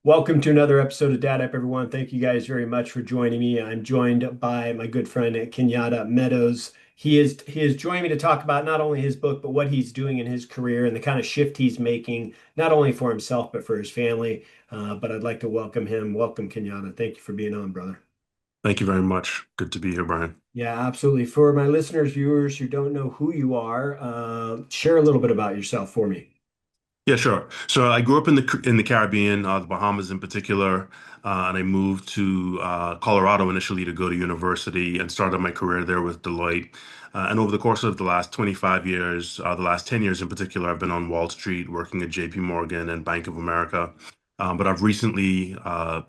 Welcome to another episode of Dad Up, everyone. Thank you guys very much for joining me. I'm joined by my good friend Kenyada Meadows. He is joining me to talk about not only his book, but what he's doing in his career and the kind of shift he's making, not only for himself, but for his family. But I'd like to welcome him. Welcome, Kenyada. Thank you for being on, brother. Thank you very much. Good to be here, Brian. Yeah, absolutely. For my listeners, viewers who don't know who you are, share a little bit about yourself for me. Yeah, sure. So I grew up in the Caribbean, the Bahamas in particular, and I moved to Colorado initially to go to university and started my career there with Deloitte. And over the course of the last 25 years, the last 10 years in particular, I've been on Wall Street working at JP Morgan and Bank of America. But I've recently,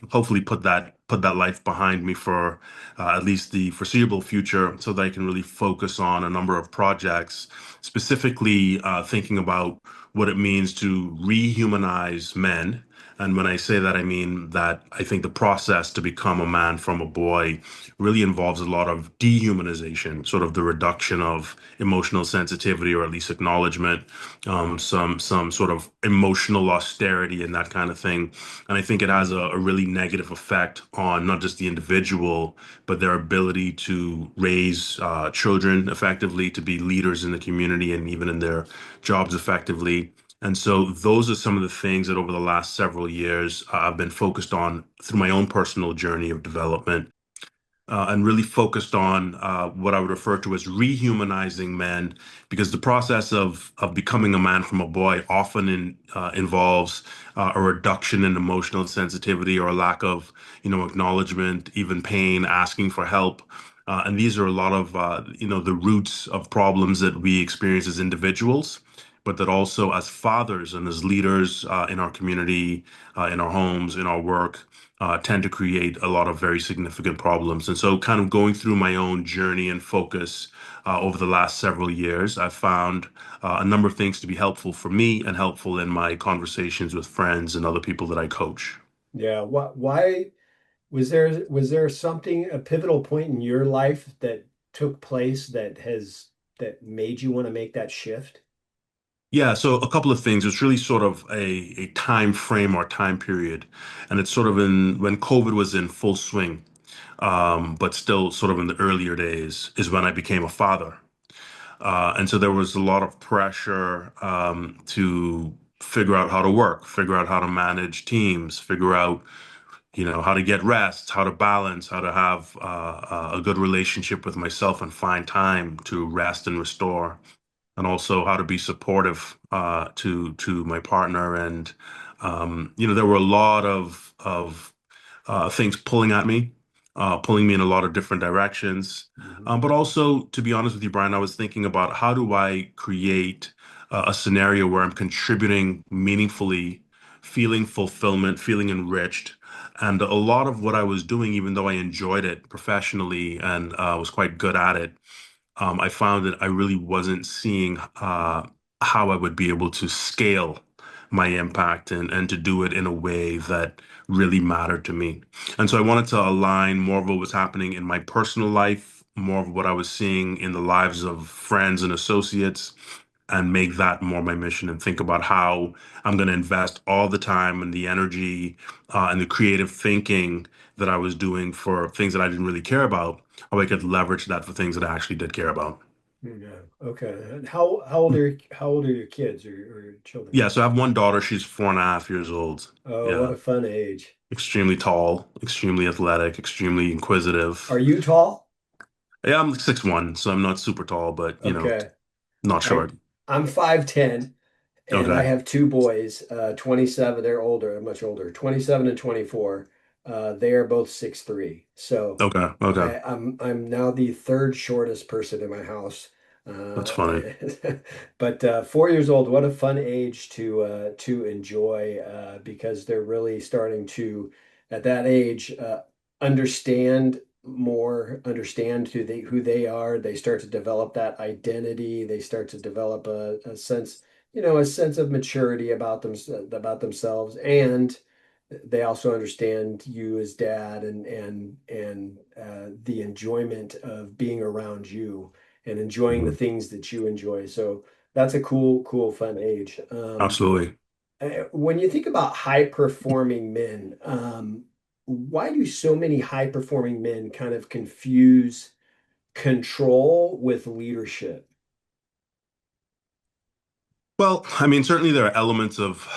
hopefully, put that life behind me for at least the foreseeable future, so that I can really focus on a number of projects, specifically thinking about what it means to rehumanize men. And when I say that, I mean that I think the process to become a man from a boy really involves a lot of dehumanization, sort of the reduction of emotional sensitivity or at least acknowledgement, some sort of emotional austerity and that kind of thing. And I think it has a really negative effect on not just the individual, but their ability to raise children effectively, to be leaders in the community and even in their jobs effectively. And so those are some of the things that over the last several years I've been focused on through my own personal journey of development, and really focused on what I would refer to as rehumanizing men, because the process of becoming a man from a boy often involves a reduction in emotional sensitivity or a lack of, acknowledgement, even pain, asking for help. And these are a lot of, the roots of problems that we experience as individuals, but that also as fathers and as leaders in our community, in our homes, in our work, tend to create a lot of very significant problems. And so, kind of going through my own journey and focus over the last several years, I've found a number of things to be helpful for me and helpful in my conversations with friends and other people that I coach. Yeah, why was there something, a pivotal point in your life that took place that made you want to make that shift? Yeah, so a couple of things. It's really sort of a time frame or time period. And it's sort of in when COVID was in full swing, but still sort of in the earlier days, is when I became a father. And so there was a lot of pressure to figure out how to work, figure out how to manage teams, figure out, how to get rest, how to balance, how to have a good relationship with myself and find time to rest and restore, and also how to be supportive to my partner. And there were a lot of things pulling me in a lot of different directions. Mhm. But also, to be honest with you, Brian, I was thinking about how do I create a scenario where I'm contributing meaningfully, feeling fulfillment, feeling enriched. And a lot of what I was doing, even though I enjoyed it professionally and was quite good at it, I found that I really wasn't seeing how I would be able to scale my impact and to do it in a way that really mattered to me. And so I wanted to align more of what was happening in my personal life, more of what I was seeing in the lives of friends and associates, and make that more my mission and think about how I'm going to invest all the time and the energy and the creative thinking that I was doing for things that I didn't really care about, how I could leverage that for things that I actually did care about. Yeah. Okay. And how old are your kids or your children? Yeah, so I have one daughter. She's 4.5 years old. Oh, what Yeah, a fun age. extremely tall, extremely athletic, extremely Are inquisitive. you tall? Yeah, I'm 6'1", so I'm not super tall, but Okay. not I short. I'm 5'10", and I Okay, have two boys, 27, they're older, much older, 27 and 24. They are both 6'3". So okay, okay. I'm now the third shortest person in my house. That's funny. But 4 years old, what a fun age to enjoy, because they're really starting to, at that age, understand more, understand who they are. They start to develop that identity. They start to develop a sense, a sense of maturity about themselves, and they also understand you as dad, and the enjoyment of being around you and enjoying the Mhm. things that you enjoy. So that's a cool, fun age. Absolutely. When you think about high performing men, why do so many high performing men kind of confuse control with leadership? Well, I mean, certainly there are elements of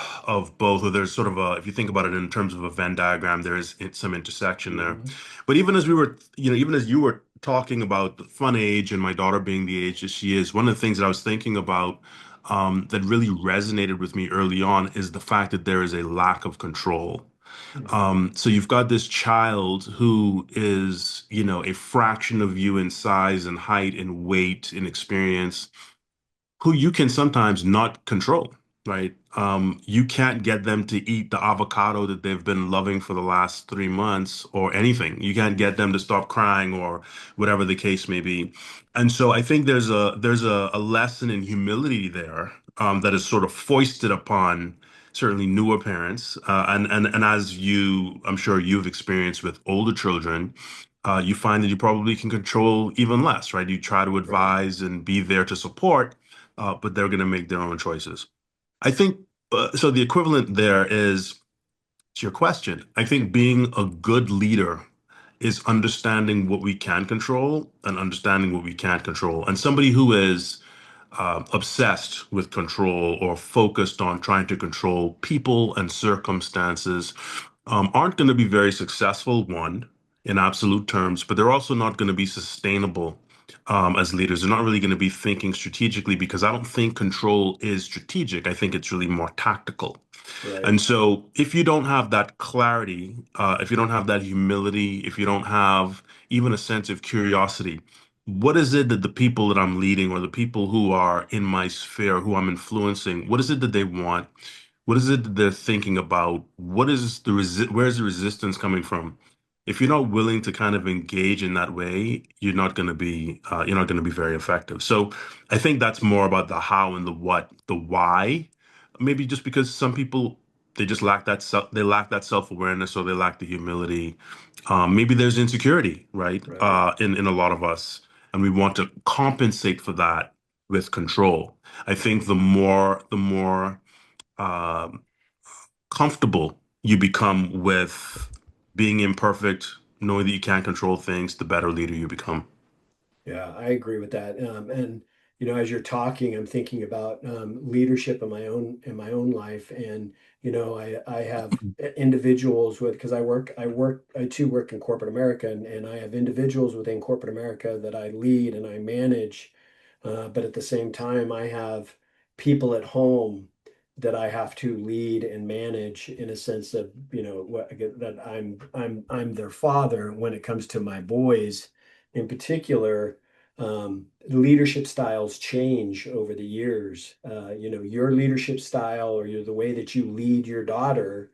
both, or there's sort of a, if you think about it in terms of a Venn diagram, there is some intersection there. Mhm. But even as we were, even as you were talking about the fun age and my daughter being the age that she is, one of the things that I was thinking about that really resonated with me early on is the fact that there is a lack of control. Mhm. So you've got this child who is, a fraction of you in size and height and weight and experience who you can sometimes not control, right? You can't get them to eat the avocado that they've been loving for the last 3 months or anything. You can't get them to stop crying or whatever the case may be. And so I think there's a lesson in humility there that is sort of foisted upon certainly newer parents. And as I'm sure you've experienced with older children, you find that you probably can control even less, right? You try to Right. advise and be there to support, but they're going to make their own choices. I think so. The equivalent there is to your question. I think being a good leader is understanding what we can control and understanding what we can't control. And somebody who is obsessed with control or focused on trying to control people and circumstances aren't going to be very successful, one, in absolute terms, but they're also not going to be sustainable as leaders. They're not really going to be thinking strategically because I don't think control is strategic. I think it's really more tactical. Right. And so, if you don't have that clarity, if you don't have that humility, if you don't have even a sense of curiosity, what is it that the people that I'm leading or the people who are in my sphere, who I'm influencing, what is it that they want? What is it that they're thinking about? Where's the resistance coming from? If you're not willing to kind of engage in that way, you're not going to be very effective. So I think that's more about the how and the what, the why. Maybe just because some people they lack that self-awareness or they lack the humility. Maybe there's insecurity, right? Right. In a lot of us, and we want to compensate for that with control. I think the more um, comfortable you become with being imperfect, knowing that you can't control things, the better leader you become. Yeah, I agree with that. And as you're talking, I'm thinking about leadership in my own life, and I have individuals with because I too work in corporate America, and I have individuals within corporate America that I lead and I manage, but at the same time, I have people at home that I have to lead and manage in a sense of that I'm their father when it comes to my boys in particular. Leadership styles change over the years. Your leadership style or the way that you lead your daughter,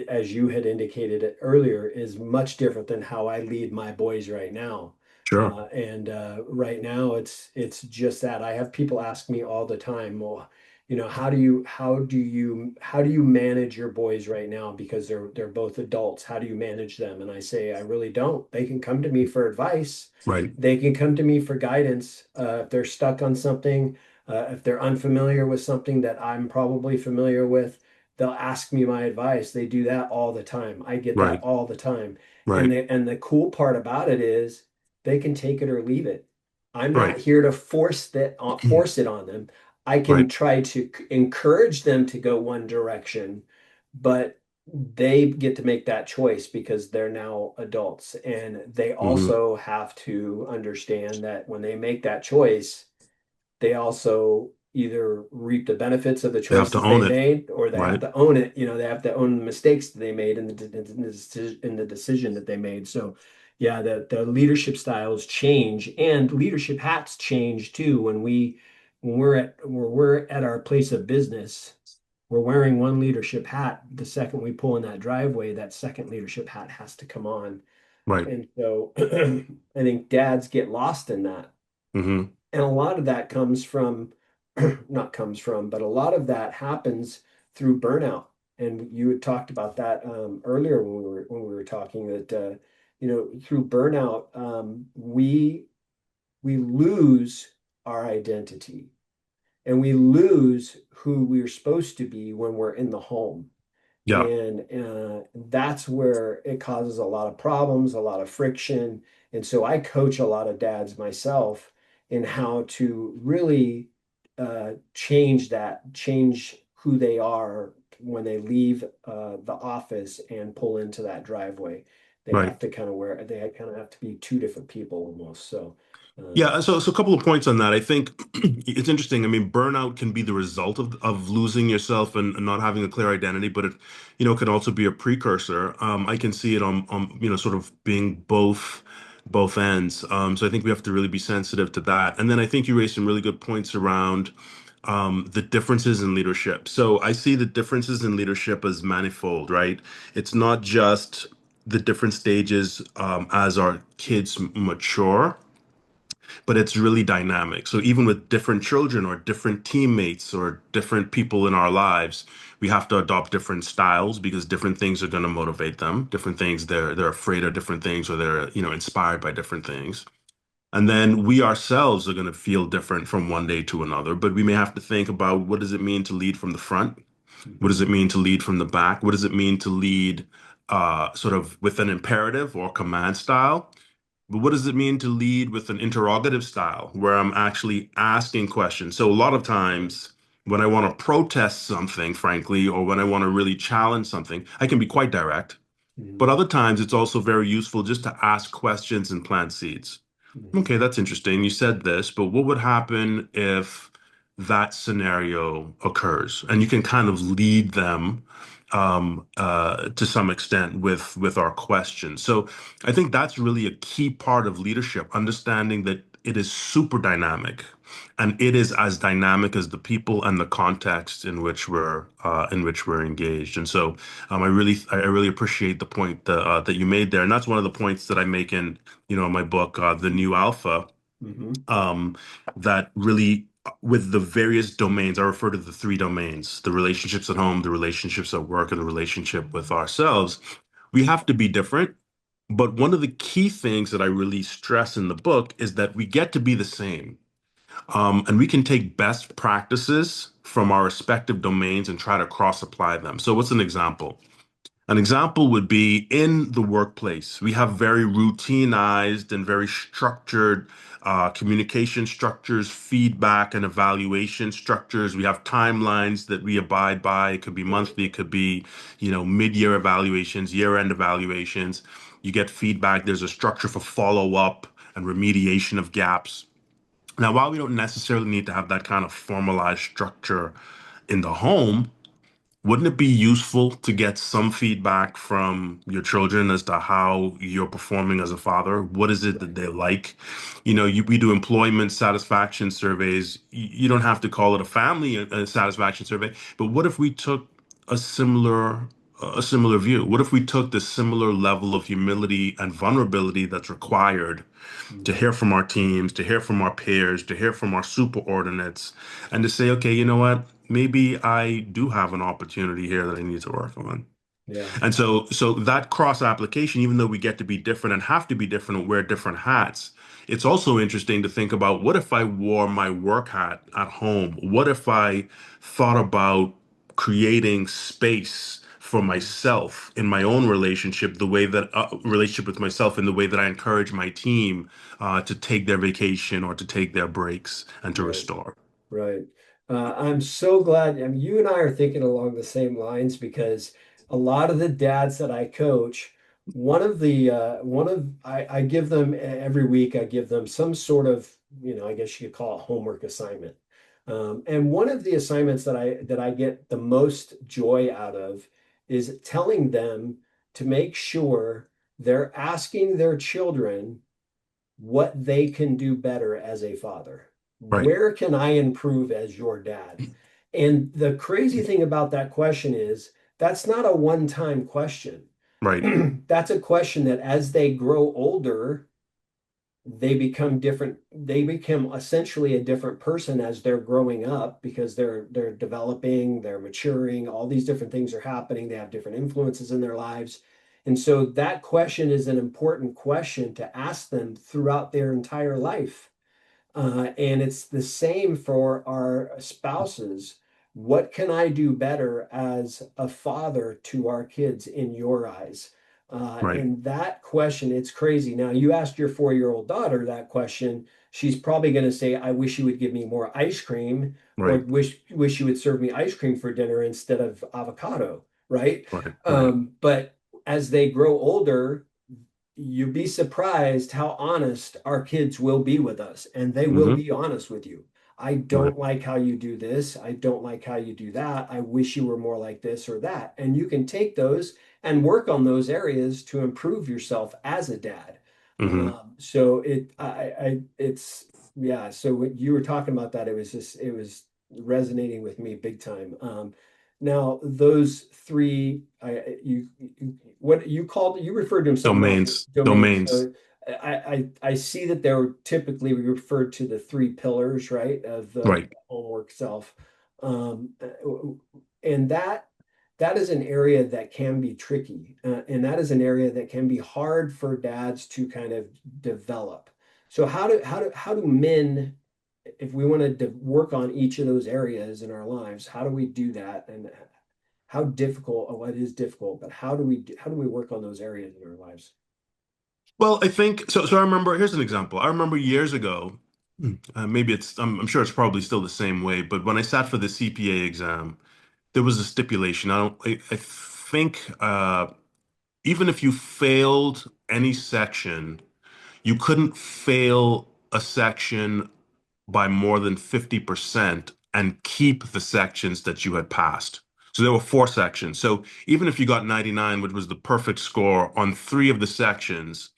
as you had indicated it earlier, is much different than how I lead my boys right now. Sure. And right now, it's just that I have people ask me all the time, well, how do you manage your boys right now because they're both adults? How do you manage them? And I say, I really don't. They can come to me for advice. Right. They can come to me for guidance if they're stuck on something, if they're unfamiliar with something that I'm probably familiar with. They'll ask me my advice. They do that all the time. I get that Right. all the time. And Right. the cool part about it is they can take it or leave it. I'm not Right. here to force it on them. I can Right. try to encourage them to go one direction, but they get to make that choice because they're now adults. And they Hmm. also have to understand that when they make that choice, they also either reap the benefits of the They have to choices they own it. made or they have Right. to own it. They have to own the mistakes that they made and the decision that they made. So yeah, the leadership styles change and leadership hats change too. When we're at our place of business, we're wearing one leadership hat. The second we pull in that driveway, that second leadership hat has to come on. Right. And so I think dads get lost in that. Hmm. And a lot of that comes from, not comes from, but a lot of that happens through burnout. And you had talked about that earlier when we were talking that through burnout we lose our identity. and we lose who we're supposed to be when we're in the home. Yeah, And that's where it causes a lot of problems, a lot of friction. And so I coach a lot of dads myself in how to really change that, change who they are when they leave the office and pull into that driveway. They have right. to kind of wear, they kind of have to be two different people almost. So, Yeah, um, so a couple of points on that. I think it's interesting. I mean, burnout can be the result of losing yourself and not having a clear identity, but it, can also be a precursor. I can see it on sort of being both ends. So I think we have to really be sensitive to that. And then I think you raised some really good points around the differences in leadership. So I see the differences in leadership as manifold, right? It's not just the different stages as our kids mature, but it's really dynamic. So even with different children or different teammates or different people in our lives, we have to adopt different styles because different things are going to motivate them. Different things they're afraid of different things or they're, inspired by different things. And then we ourselves are going to feel different from one day to another, but we may have to think about what does it mean to lead from the front? What does mhm, it mean to lead from the back? What does it mean to lead sort of with an imperative or command style? But what does it mean to lead with an interrogative style where I'm actually asking questions? So a lot of right, times when I want to protest something, frankly, or when I want to really challenge something, I can be quite direct. But mhm, other times it's also very useful just to ask questions and plant seeds. mhm, Okay, that's interesting. You said this, but what would happen if that scenario occurs? And you can kind of lead them to some extent with our questions. So I think that's really a key part of leadership, understanding that it is super dynamic, and it is as dynamic as the people and the context in which we're engaged. And so I really appreciate the point that you made there, and that's one of the points that I make in my book, The New Alpha, mhm, um, that really, with the various domains, I refer to the three domains: the relationships at home, the relationships at work, and the relationship with ourselves. We have to be different. But one of the key things that I really stress in the book is that we get to be the same. And we can take best practices from our respective domains and try to cross apply them. So, what's an example? An example would be in the workplace. We have very routinized and very structured communication structures, feedback and evaluation structures. We have timelines that we abide by. It could be right, monthly, it could be, mid-year evaluations, year-end evaluations. You get feedback. There's a structure for follow-up and remediation of gaps. Now, while we don't necessarily need to have that kind of formalized structure in the home, wouldn't it be useful to get some feedback from your children as to how you're performing as a father? What is it that right, they like? We do employment satisfaction surveys. You don't have to call it a family satisfaction survey, but what if we took a similar a similar view? What if we took the similar level of humility and vulnerability that's required to mhm, hear from our teams, to hear from our peers, to hear from our superordinates, and to say, okay, you know what? Maybe I do have an opportunity here that I need to work on. yeah, And so that cross application, even though we get to be different and have to be different and wear different hats, it's also interesting to think about what if I wore my work hat at home? What if I thought about creating space for mhm, myself in my own relationship, the way that relationship with myself, in the way that I encourage my team to take their vacation or to take their breaks and to right. restore. Right. I'm so glad. I mean, you and I are thinking along the same lines because a lot of the dads that I coach, I give them every week, I give them some sort of, I guess you could call it homework assignment. And one of the assignments that I get the most joy out of is telling them to make sure they're asking their children what they can do better as a father. Right, Where can I improve as your dad? And the crazy thing about that question is that's not a one-time question. right, That's a question that as they grow older, they become different. They become essentially a different person as they're growing up because they're developing, they're maturing, all these different things are happening. They have different influences in their lives. And so that question is an important question to ask them throughout their entire life. And it's the same for our spouses. What can I do better as a father to our kids in your eyes? Right. And that question, it's crazy. Now, you asked your 4-year-old daughter that question, she's probably going to say, I wish you would give me more ice cream, or Right. wish you would serve me ice cream for dinner instead of avocado, right? Right. Right. But as they grow older, you'd be surprised how honest our kids will be with us, and they will Hmm. be honest with you. I Right. don't like how you do this. I don't like how you do that. I wish you were more like this or that. And you can take those and work on those areas to improve yourself as a dad. Hmm. So it's, yeah. So when you were talking about that, it was resonating with me big time. Now those three, what you called, you referred to them something else, Domains. domains. Domains. So I see that they're typically referred to the three pillars, right, of the Right. homework self. Um, and that is an area that can be tricky, and that is an area that can be hard for dads to kind of develop. So how do men, if we want to work on each of those areas in our lives, how do we do that? And how difficult, what is difficult, but how do we work on those areas in our lives? Well, I think so. So I remember. Here's an example. I remember years ago. Maybe it's. I'm sure it's probably still the same way. But when I sat for the CPA exam, there was a stipulation. I don't. I think even if you failed any section, you couldn't fail a section by more than 50% and keep the sections that you had passed. So there were four sections. So even if you got 99, which was the perfect score on three of the sections,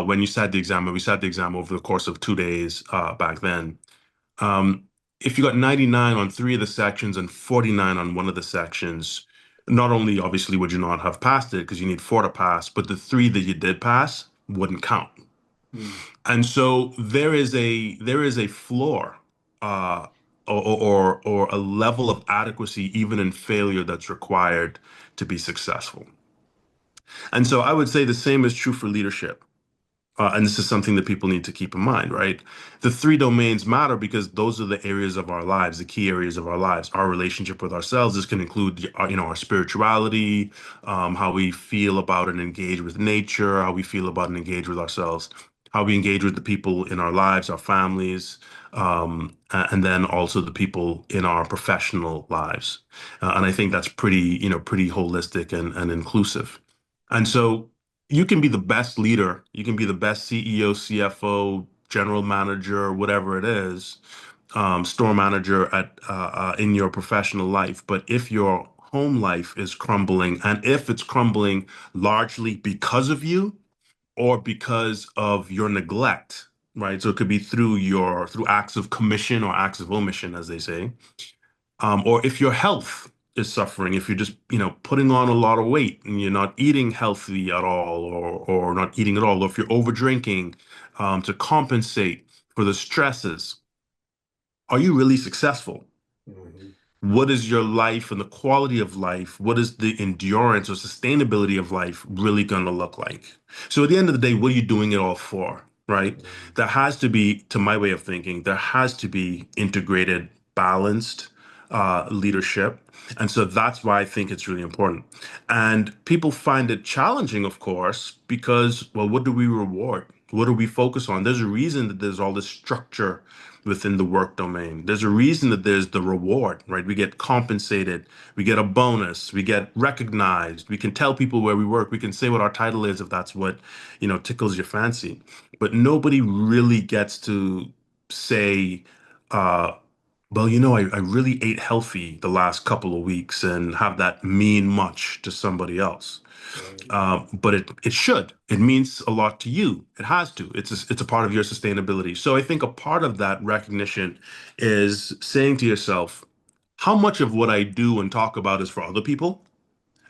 when you sat the exam, and we sat the exam over the course of 2 days back then. Um, if you got 99 on three of the sections and 49 on one of the sections, not only obviously would you not have passed it because you need four to pass, but the three that you did pass wouldn't count. Hmm. And so there is a floor uh, or a level of adequacy even in failure that's required to be successful. And so I would say the same is true for leadership. And this is something that people need to keep in mind, right? The three domains matter because those are the areas of our lives, the key areas of our lives. Our relationship with ourselves. This can include, our spirituality, how we feel about and engage with nature, how we feel about and engage with ourselves, how we engage with the people in our lives, our families, and then also the people in our professional lives. And I think that's pretty holistic and inclusive. And so you can be the best leader, you can be the best CEO, CFO, general manager, whatever it is, store manager in your professional life. But if your home life is crumbling, and if it's crumbling largely because of you or because of your neglect, right? So it could be through acts of commission or acts of omission, as they say, or if your health is suffering, if you're just, putting on a lot of weight and you're not eating healthy at all, or not eating at all, or if you're over drinking, to compensate for the stresses, are you really successful? Mhm. What is your life and the quality of life? What is the endurance or sustainability of life really going to look like? So at the end of the day, what are you doing it all for, right? Mhm. There has to be, to my way of thinking, there has to be integrated, balanced leadership. And so that's why I think it's really important. And people find it challenging, of course, because, well, what do we reward? What do we focus on? There's a reason that there's all this structure within the work domain. There's a reason that there's the reward, right? We get compensated, we get a bonus, we get recognized, we can tell people where we work, we can say what our title is if that's what, tickles your fancy. But nobody really gets to say, uh, well, I really ate healthy the last couple of weeks and have that mean much to somebody else. Right. But it should. It means a lot to you. It has to. It's a part of your sustainability. So I think a part of that recognition is saying to yourself, how much of what I do and talk about is for other people,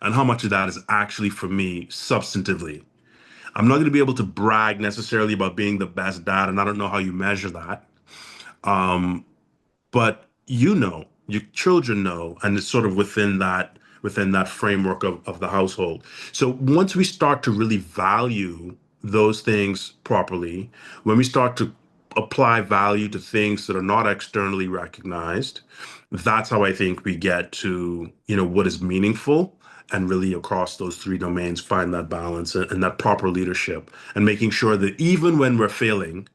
and how much of that is actually for me substantively. I'm not going to be able to brag necessarily about being the best dad, and I don't know how you measure that. But your children know, and it's sort of within that framework of the household. So once we start to really value those things properly, when we start to apply value to things that are not externally recognized, that's how I think we get to, what is meaningful and really across those three domains, find that balance and that proper leadership and making sure that even when we're failing,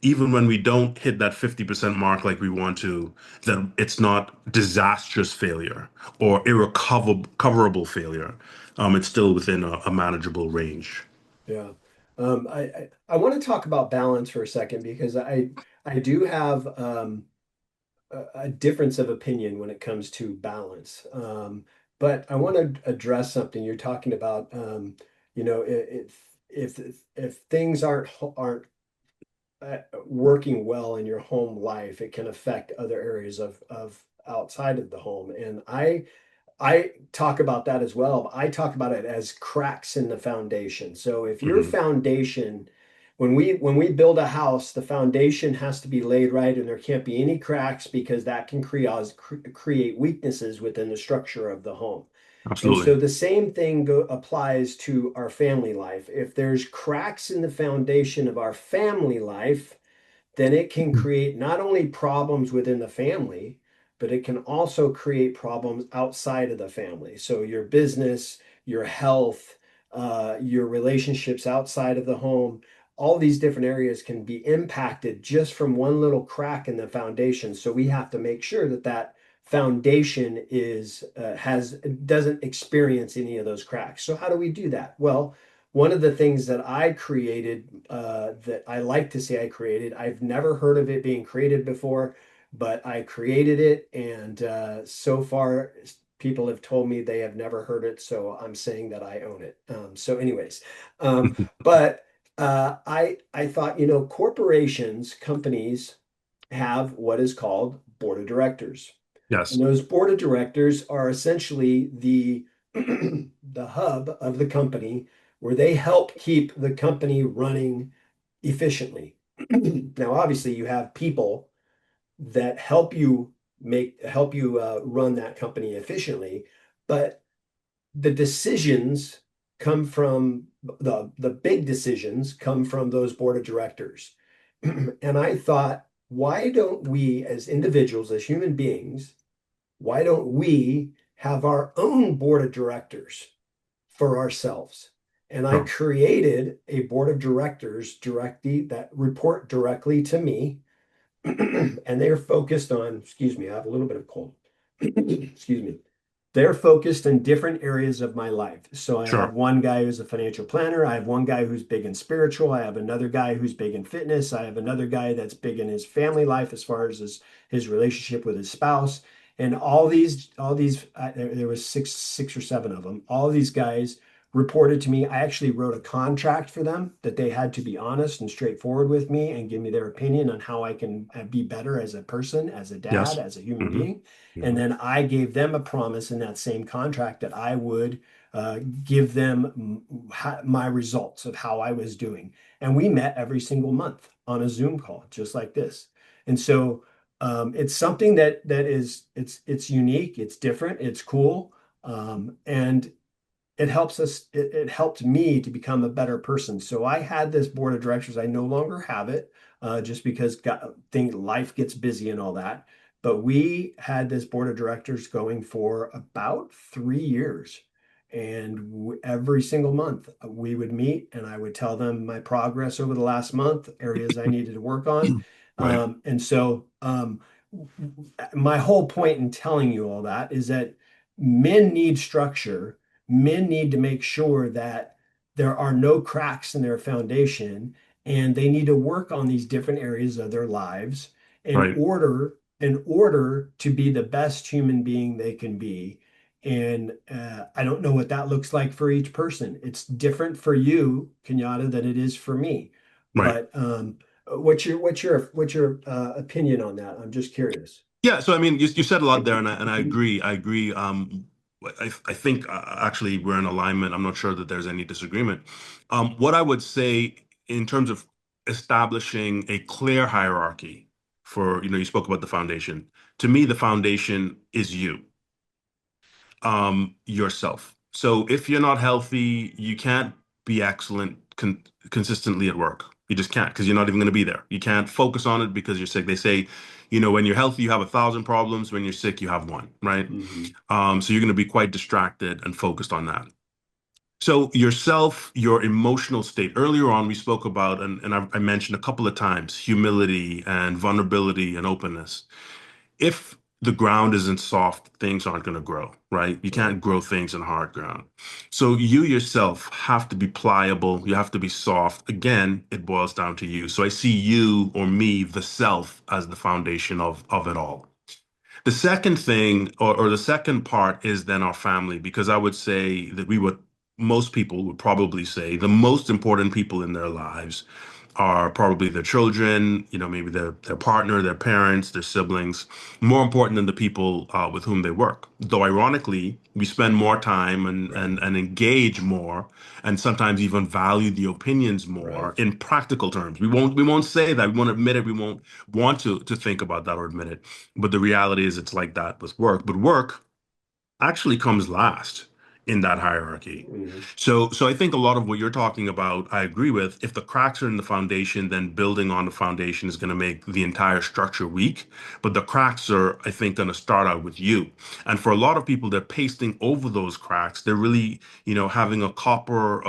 even when we don't hit that 50% mark like we want to, that it's not disastrous failure or irrecoverable failure. It's still within a manageable range. Yeah. I want to talk about balance for a second because I do have a difference of opinion when it comes to balance. But I want to address something you're talking about. If things aren't working well in your home life, it can affect other areas of outside of the home. And I talk about that as well. But I talk about it as cracks in the foundation. So if your Hmm. foundation, when we build a house, the foundation has to be laid right, and there can't be any cracks because that can create weaknesses within the structure of the home. And so Absolutely. the same thing applies to our family life. If there's cracks in the foundation of our family life, then it can create not only problems within the family, but it can also create problems outside of the family. So your business, your health, your relationships outside of the home, all these different areas can be impacted just from one little crack in the foundation. So we have to make sure that that foundation is has doesn't experience any of those cracks. So how do we do that? Well, one of the things that I created, that I like to say I created, I've never heard of it being created before, but I created it. And so far, people have told me they have never heard it. So I'm saying that I own it. Anyways, um, but I thought, corporations, companies have what is called board of directors. And Yes. those board of directors are essentially the the hub of the company where they help keep the company running efficiently. Now, obviously, you have people that help you run that company efficiently, but the decisions come from the big decisions come from those board of directors. And I thought, why don't we as individuals, as human beings, why don't we have our own board of directors for ourselves? And I Sure. created a board of directors directly that report directly to me. And they're focused on, excuse me, I have a little bit of cold. Excuse me. They're focused in different areas of my life. So I have Sure. one guy who's a financial planner. I have one guy who's big in spiritual. I have another guy who's big in fitness. I have another guy that's big in his family life as far as his relationship with his spouse. And all these, there was six or seven of them. All these guys reported to me. I actually wrote a contract for them that they had to be honest and straightforward with me and give me their opinion on how I can be better as a person, as a dad, Yes. as a human Hmm. being. And Hmm. then I gave them a promise in that same contract that I would give them my results of how I was doing. And we met every single month on a Zoom call, just like this. And so it's something that is it's unique, it's different, it's cool, and it helped me to become a better person. So I had this board of directors. I no longer have it, just because life gets busy and all that. But we had this board of directors going for about 3 years. And every single month we would meet and I would tell them my progress over the last month, areas I needed to work on. Right. My whole point in telling you all that is that men need structure. Men need to make sure that there are no cracks in their foundation, and they need to work on these different areas of their lives in Right. order to be the best human being they can be. And I don't know what that looks like for each person. It's different for you, Kenyatta, than it is for me. Right. But what's your opinion on that? I'm just curious. Yeah, so I mean, you said a lot there, and I agree. I agree. I think actually we're in alignment. I'm not sure that there's any disagreement. What I would say in terms of establishing a clear hierarchy for, you spoke about the foundation. To me, the foundation is you, yourself. So if you're not healthy, you can't be excellent consistently at work. You just can't because you're not even going to be there. You can't focus on it because you're sick. They say, when you're healthy, you have 1,000 problems. When you're sick, you have one, right? Hmm. So you're going to be quite distracted and focused on that. So yourself, your emotional state. Earlier on, we spoke about, and I mentioned a couple of times, humility and vulnerability and openness. If the ground isn't soft, things aren't going to grow, right? You Right. can't grow things in hard ground. So you yourself have to be pliable. You have to be soft. Again, it boils down to you. So I see you or me, the self, as the foundation of it all. The second thing, or the second part, is then our family, because I would say that most people would probably say the most important people in their lives are probably their children, maybe their partner, their parents, their siblings, more important than the people with whom they work. Though ironically, we spend more time and, Right. and engage more, and sometimes even value the opinions more Right. in practical terms. We won't say that. We won't admit it. We won't want to think about that or admit it. But the reality is, it's like that with work. But work actually comes last in that hierarchy. Hmm. So I think a lot of what you're talking about, I agree with. If the cracks are in the foundation, then building on the foundation is going to make the entire structure weak. But the cracks are, I think, going to start out with you. And for a lot of people, they're pasting over those cracks. They're really, having a copper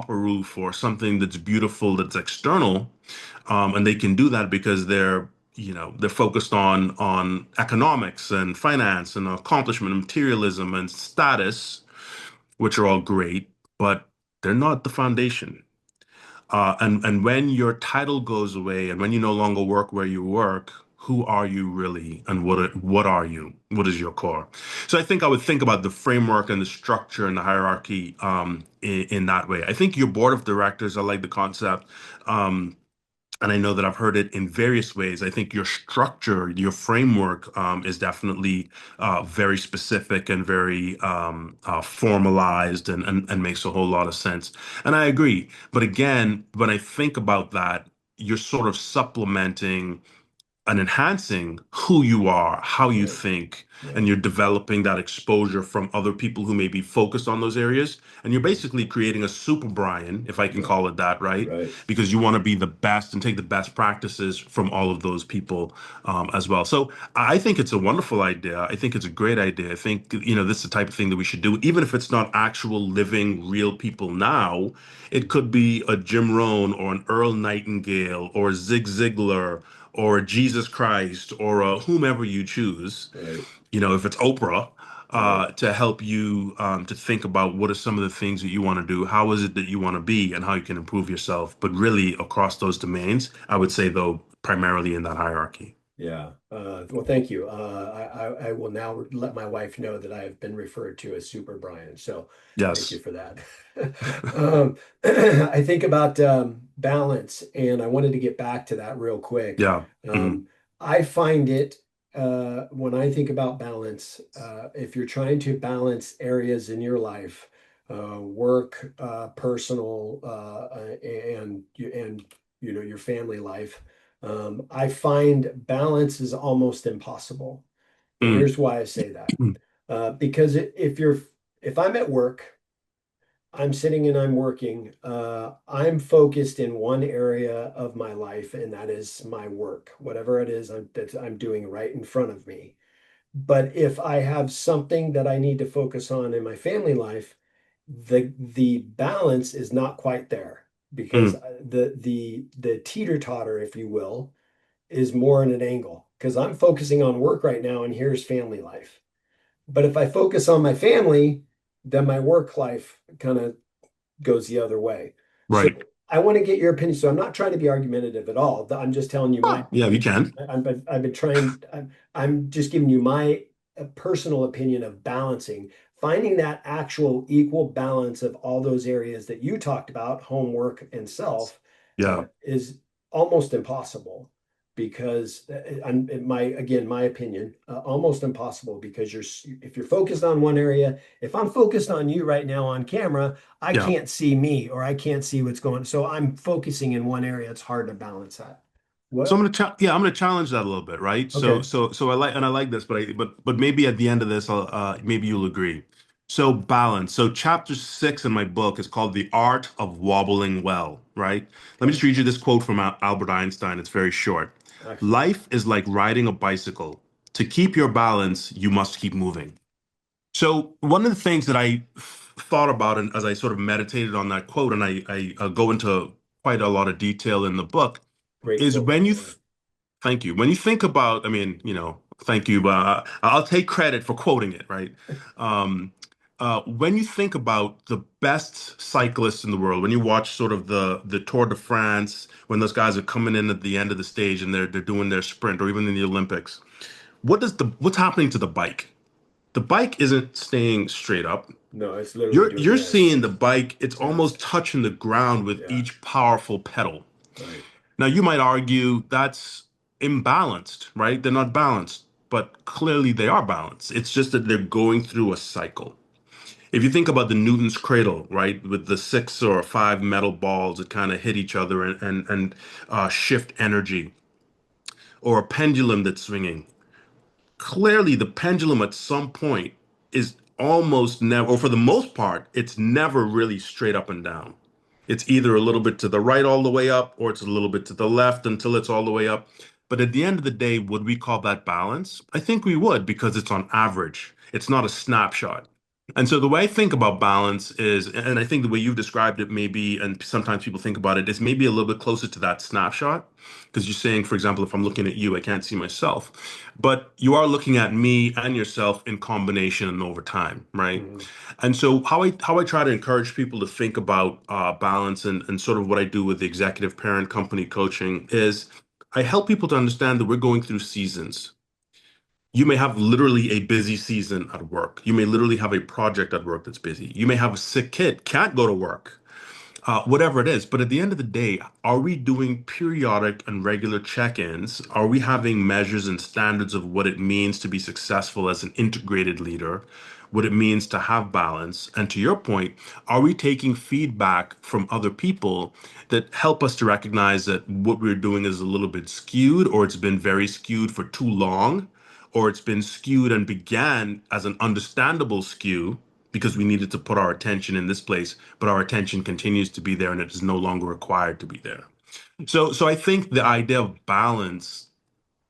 roof or something that's beautiful, that's external, and they can do that because they're focused on economics and finance and accomplishment and materialism and status, which are all great, but they're not the foundation. And when your title goes away and when you no longer work where you work, who are you really, and what are you? What is your core? So I think I would think about the framework and the structure and the hierarchy in that way. I think your board of directors, I like the concept. And I know that I've heard it in various ways. I think your structure, your framework, is definitely very specific and very formalized, and makes a whole lot of sense. And I agree. But again, when I think about that, you're sort of supplementing and enhancing who you are, how you Right. think, and Right. you're developing that exposure from other people who may be focused on those areas. And you're Mhm. basically creating a super Brian, if I can Right. call it that, right? Right. Because you want to be the best and take the best practices from all of those people as well. So I think it's a wonderful idea. I think it's a great idea. I think, this is the type of thing that we should do, even if it's not actual living real people now. It could be a Jim Rohn or an Earl Nightingale or a Zig Ziglar or a Jesus Christ or a whomever you choose, Right. if it's Oprah, Right. to help you to think about what are some of the things that you want to do, how is it that you want to be, and how you can improve yourself. But really, across those domains, I would say, though, primarily in that hierarchy. Yeah. Well, thank you. I will now let my wife know that I have been referred to as Super Brian. So thank you Yes. for that. I think about balance, and I wanted to get back to that real quick. Yeah. Hmm. I find it when I think about balance, if you're trying to balance areas in your life, work, personal, and your family life. I find balance is almost impossible. And Mm. here's why I say that. Because if I'm at work, I'm sitting and I'm working, I'm focused in one area of my life, and that is my work, whatever it is that I'm doing right in front of me. But if I have something that I need to focus on in my family life, the balance is not quite there because Mm. the teeter-totter, if you will, is more in an angle because I'm focusing on work right now and here's family life. But if I focus on my family, then my work life kind of goes the other way. So Right. I want to get your opinion. So I'm not trying to be argumentative at all. I'm just telling you my Ah, yeah, we can. I've been trying, I'm just giving you my personal opinion of balancing, finding that actual equal balance of all those areas that you talked about, homework and self, Yeah. is almost impossible because in my opinion, almost impossible because if you're focused on one area, if I'm focused on you right now on camera, I Yeah. can't see me or I can't see what's going on. So I'm focusing in one area. It's hard to balance that. So What? I'm gonna challenge that a little bit, right? So Okay. so so I like this, but maybe at the end of this, maybe you'll agree. So balance. So chapter 6 in my book is called The Art of Wobbling Well, right? Let me just Okay. read you this quote from Albert Einstein. It's very short. Excellent. Life is like riding a bicycle. To keep your balance, you must keep moving. So one of the things that I thought about, and as I sort of meditated on that quote, and I go into quite a lot of detail in the book, Great is quote. when you Yeah. thank you. When you think about, I mean, thank you, but I'll take credit for quoting it, right? Um, when you think about the best cyclists in the world, when you watch sort of the Tour de France, when those guys are coming in at the end of the stage and they're doing their sprint, or even in the Olympics, what's happening to the bike? The bike isn't staying straight up. No, it's literally You're doing you're this. seeing the bike, it's Yeah. almost touching the ground with Yeah. each powerful pedal. Right. Now, you might argue that's imbalanced, right? They're not balanced, but clearly they are balanced. It's just that they're going through a cycle. If you think about the Newton's cradle, right, with the six or five metal balls that kind of hit each other and shift energy, or a pendulum that's swinging, clearly the pendulum at some point is almost never, or for the most part, it's never really straight up and down. It's either a little bit to the right all the way up, or it's a little bit to the left until it's all the way up. But at the end of the day, would we call that balance? I think we would because it's on average. It's not a snapshot. And so the way I think about balance is, and I think the way you've described it maybe, and sometimes people think about it, is maybe a little bit closer to that snapshot. Because you're saying, for example, if I'm looking at you, I can't see myself. But you are looking at me and yourself in combination and over time, right? Hmm. And so how I try to encourage people to think about balance and sort of what I do with the executive parent company coaching is I help people to understand that we're going through seasons. You may have literally a busy season at work. You may literally have a project at work that's busy. You may have a sick kid, can't go to work, whatever it is. But at the end of the day, are we doing periodic and regular check-ins? Are we having measures and standards of what it means to be successful as an integrated leader? What it means to have balance? And to your point, are we taking feedback from other people that help us to recognize that what we're doing is a little bit skewed, or it's been very skewed for too long, or it's been skewed and began as an understandable skew because we needed to put our attention in this place, but our attention continues to be there and it is no longer required to be there. So I think the idea of balance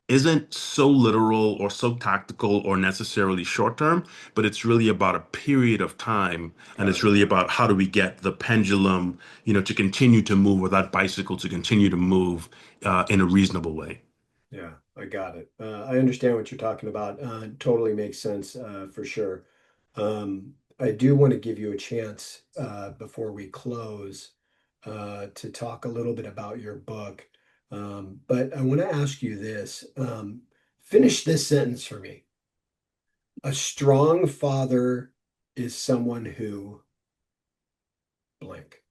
isn't so literal or so tactical or necessarily short term, but it's really about a period of time. And Got it's it. really about how do we get the pendulum, to continue to move, or that bicycle to continue to move in a reasonable way. Yeah, I got it. I understand what you're talking about. Totally makes sense, for sure. I do want to give you a chance, before we close, to talk a little bit about your book. But I want to ask you this. Finish this sentence for me. A strong father is someone who blank.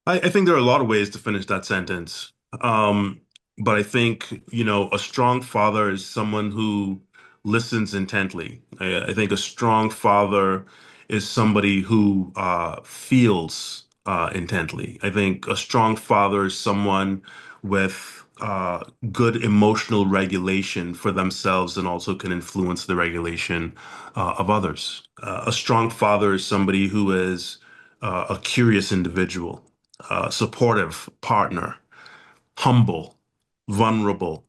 I think there are a lot of ways to finish that sentence. Um, but I think, a strong father is someone who listens intently. I think a strong father is somebody who feels intently. I think a strong father is someone with good emotional regulation for themselves and also can influence the regulation of others. A strong father is somebody who is a curious individual, supportive partner, humble, vulnerable.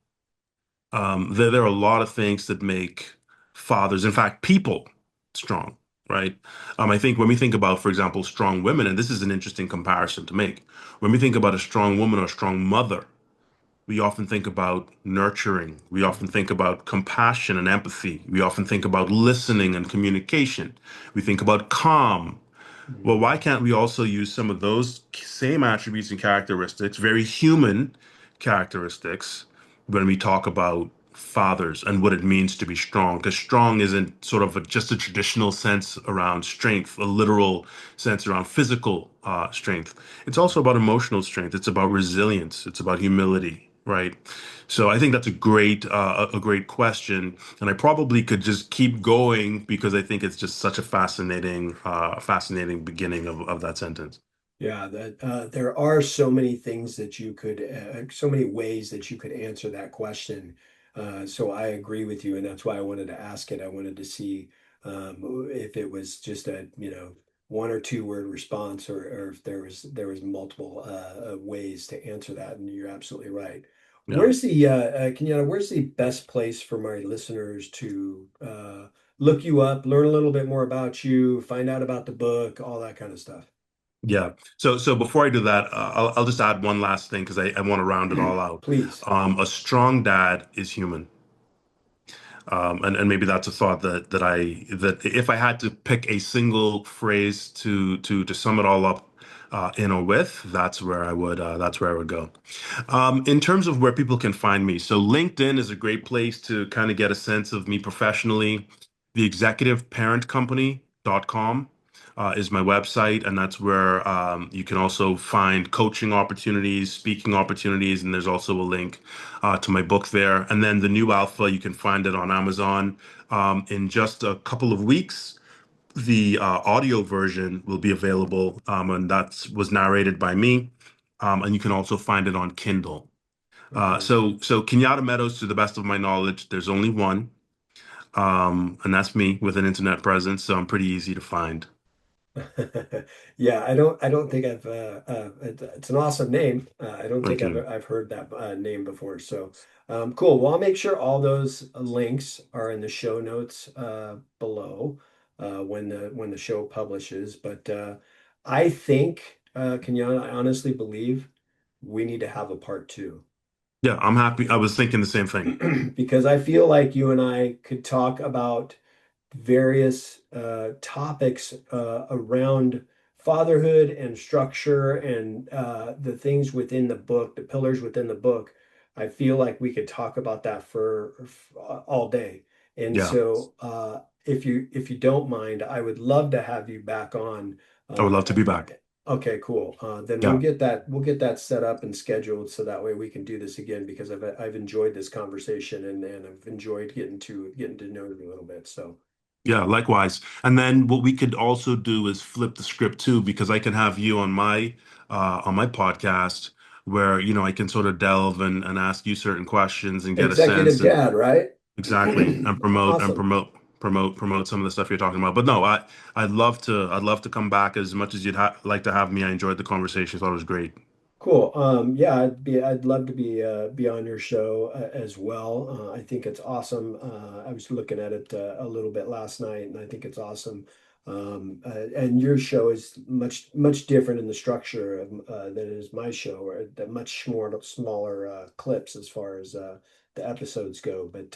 There are a lot of things that make fathers, in fact, people strong, right? I think when we think about, for example, strong women, and this is an interesting comparison to make, when we think about a strong woman or a strong mother, we often think about nurturing. We often think about compassion and empathy. We often think about listening and communication. We think about calm. Well, why Mhm. can't we also use some of those same attributes and characteristics, very human characteristics, when we talk about fathers and what it means to be strong? Because strong isn't sort of just a traditional sense around strength, a literal sense around physical strength. It's also about emotional strength. It's about resilience. It's about humility, right? So I think that's a great question, and I probably could just keep going because I think it's just such a fascinating beginning of that sentence. Yeah, that there are so many things that you could, so many ways that you could answer that question. So I agree with you, and that's why I wanted to ask it. I wanted to see if it was just a, one or two word response, or if there was multiple ways to answer that. And you're absolutely right. Yeah. Kenyatta, where's the best place for my listeners to look you up, learn a little bit more about you, find out about the book, all that kind of stuff? Yeah. So before I do that, I'll just add one last thing because I want to round it all out. Please. A strong dad is human. And maybe that's a thought that if I had to pick a single phrase to sum it all up in or with, that's where I would go. In terms of where people can find me, so LinkedIn is a great place to kind of get a sense of me professionally. The executive parent company.com is my website, and that's where you can also find coaching opportunities, speaking opportunities, and there's also a link to my book there. And then the new alpha, you can find it on Amazon. In just a couple of weeks, the audio version will be available, and that was narrated by me. And you can also find it on Kindle. Okay. So Kenyatta Meadows, to the best of my knowledge, there's only one, and that's me with an internet presence. So I'm pretty easy to find. Yeah, I don't think it's an awesome name. I don't think Thank I've you. I've heard that name before. So, cool. Well, I'll make sure all those links are in the show notes below when the show publishes. But I think, Kenyatta, I honestly believe we need to have a part two. Yeah, I'm happy. I was thinking the same thing. Because I feel like you and I could talk about various topics around fatherhood and structure and the things within the book, the pillars within the book. I feel like we could talk about that for all day. And Yeah, so, if you don't mind, I would love to have you back on. I would Uh, love to be back. okay, cool. Then we'll Yeah. get that set up and scheduled so that way we can do this again because I've enjoyed this conversation and I've enjoyed getting to know you a little bit. So. Yeah, likewise. And then what we could also do is flip the script too, because I can have you on my podcast where, I can sort of delve and ask you certain questions and get a Executive sense and dad, right? exactly and Awesome. promote some of the stuff you're talking about. But no, I'd love to come back as much as you'd like to have me. I enjoyed the conversation. Thought it was great. Cool. Yeah, I'd love to be on your show as well. I think it's awesome. I was looking at it a little bit last night, and I think it's awesome. And your show is much different in the structure than is my show, or the much more smaller clips as far as the episodes go. But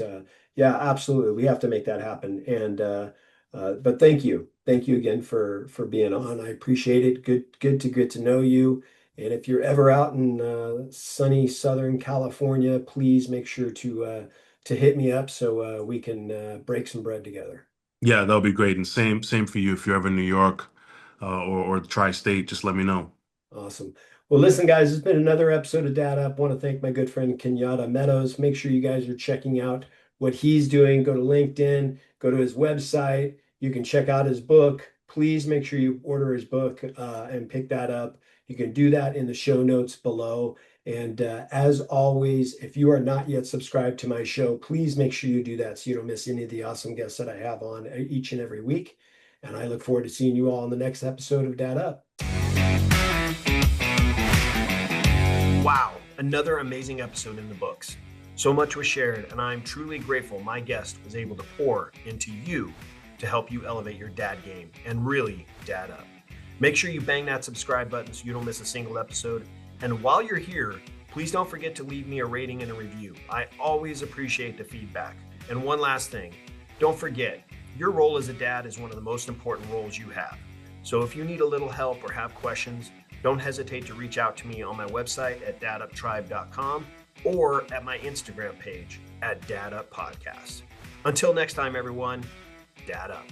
yeah, absolutely, we have to make that happen. But thank you again for being on. I appreciate it. Good to get to know you. And if you're ever out in sunny Southern California, please make sure to hit me up so we can break some bread together. Yeah, that'll be great. And same for you. If you're ever in New York or the tri-state, just let me know. Awesome. Well, listen, guys, it's been another episode of Dad Up. I want to thank my good friend Kenyada Meadows. Make sure you guys are checking out what he's doing. Go to LinkedIn, go to his website. You can check out his book. Please make sure you order his book and pick that up. You can do that in the show notes below. And as always, if you are not yet subscribed to my show, please make sure you do that so you don't miss any of the awesome guests that I have on each and every week. And I look forward to seeing you all in the next episode of Dad Up. Wow, another amazing episode in the books. So much was shared, and I'm truly grateful my guest was able to pour into you to help you elevate your dad game and really dad up. Make sure you bang that subscribe button so you don't miss a single episode. And while you're here, please don't forget to leave me a rating and a review. I always appreciate the feedback. And one last thing, don't forget, your role as a dad is one of the most important roles you have. So if you need a little help or have questions, don't hesitate to reach out to me on my website at daduptribe.com or at my Instagram page at daduppodcast. Until next time, everyone, dad up.